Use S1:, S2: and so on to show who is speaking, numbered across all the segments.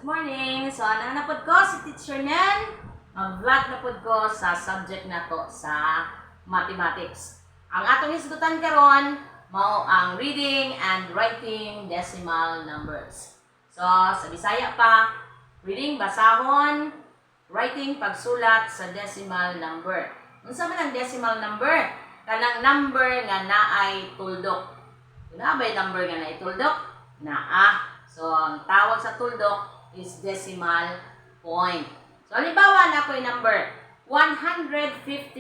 S1: Good morning! So, nanapod ko si Teacher Nen. Mag-vlog na pod ko sa subject na to sa mathematics. Ang atong hisgutan karon mao ang reading and writing decimal numbers. So, sa Bisaya pa, reading, basahon, writing, pagsulat sa decimal number. Unsa man ang decimal number? Kanang number nga naay tuldok. Kuna ba yung number nga naay tuldok? Naa. So, ang tawag sa tuldok is decimal point. So, halimbawa na ko yung number 156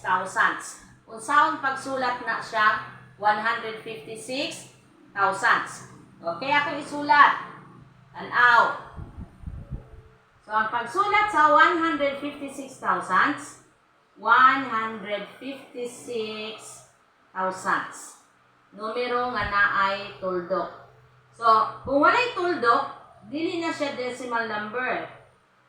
S1: thousandths. Kung saan pagsulat na siya 156 thousandths. Okay, ako isulat. Tanaw. So, ang pagsulat sa 156 thousandths, 156 thousandths. Numero nga naay tuldok. So, kung walay tuldok, dili na siya decimal number.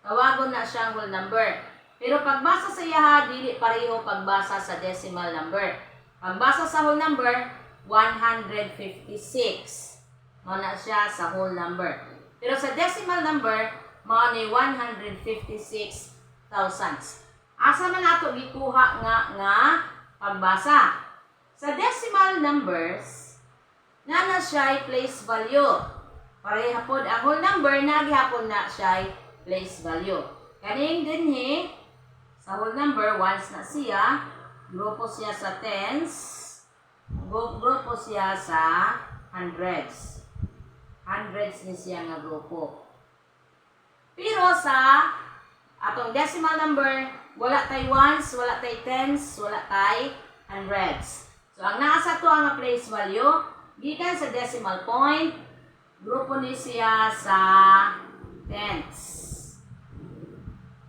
S1: Tawagon na siyang whole number. Pero pagbasa sa iyaha, dili pareho pagbasa sa decimal number. Pagbasa sa whole number, 156. Mao na siya sa whole number. Pero sa decimal number, mao ni 156 thousandths. Asa man nato gikuha nga pagbasa? Sa decimal numbers, na siya place value. Pareha pod ang whole number, naghihapon na siya place value. Kaning dinhi, sa whole number, once na siya, grupo siya sa tens, grupo siya sa hundreds. Hundreds ni siya nga grupo. Pero sa atong decimal number, wala tay ones, wala tay tens, wala tay hundreds. So, ang nasa to ang place value, gikan sa decimal point, grupo ni siya sa tenths.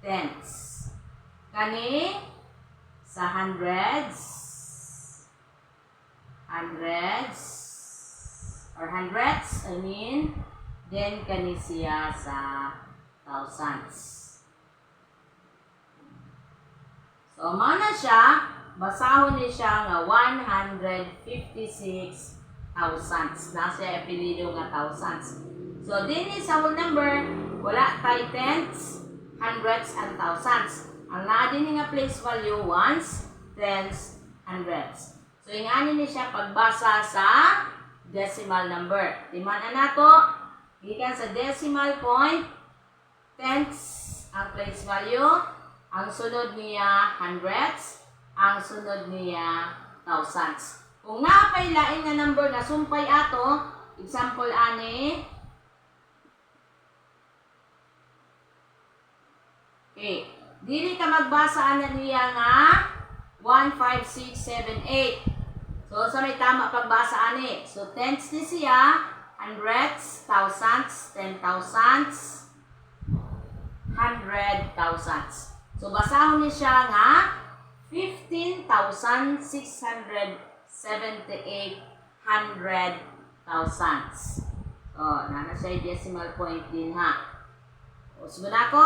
S1: Tenths. Kani sa hundreds. Hundreds. Or hundreds, I mean. Then, kani siya sa thousands. So, mana siya, basahon ni siya nga 156 thousandths. Nasa apelido nga thousands. So, din sa whole number, wala tay tenths, hundreds, and thousands. Ang naa din nga place value, ones, tens, hundreds. So, ingani ni siya pagbasa sa decimal number. Timanan nato, gikan sa decimal point, tenths ang place value, ang sunod niya hundreds, ang sunod niya thousands. Kung napay lain nga number na sumpay ato, example ani. Okay. Dili ka magbasa ana niya nga 1, 5, 6, 7, 8. So, sa may tama pagbasa ani. So, tenths ni siya, hundreds, thousands, 10,000s, 100,000s. So, basahon ni siya nga 15,678 hundred thousandths. So, nana siya decimal point din ha. O, sabi na ako,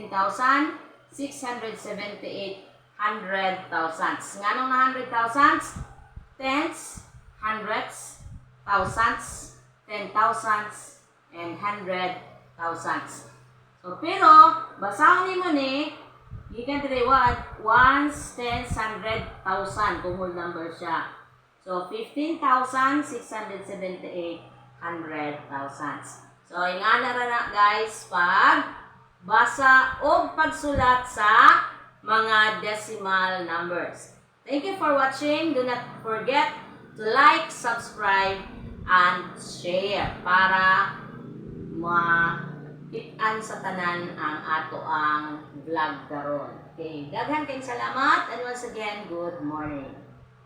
S1: 15,678 hundred thousandths. Nga nung na 100,000s? Tenths, hundreds, thousands, 10,000s, and 100,000s. So, pero, basahon ni mo ni, you can try ones, tens, 100,000 kung whole number siya. So, 15,678 hundred thousandths. So, ingana ra na guys pag basa o pagsulat sa mga decimal numbers. Thank you for watching. Do not forget to like, subscribe, and share para ma-hit-an sa tanan ang ato ang vlog karon. Okay, daghan kayong salamat and once again, good morning.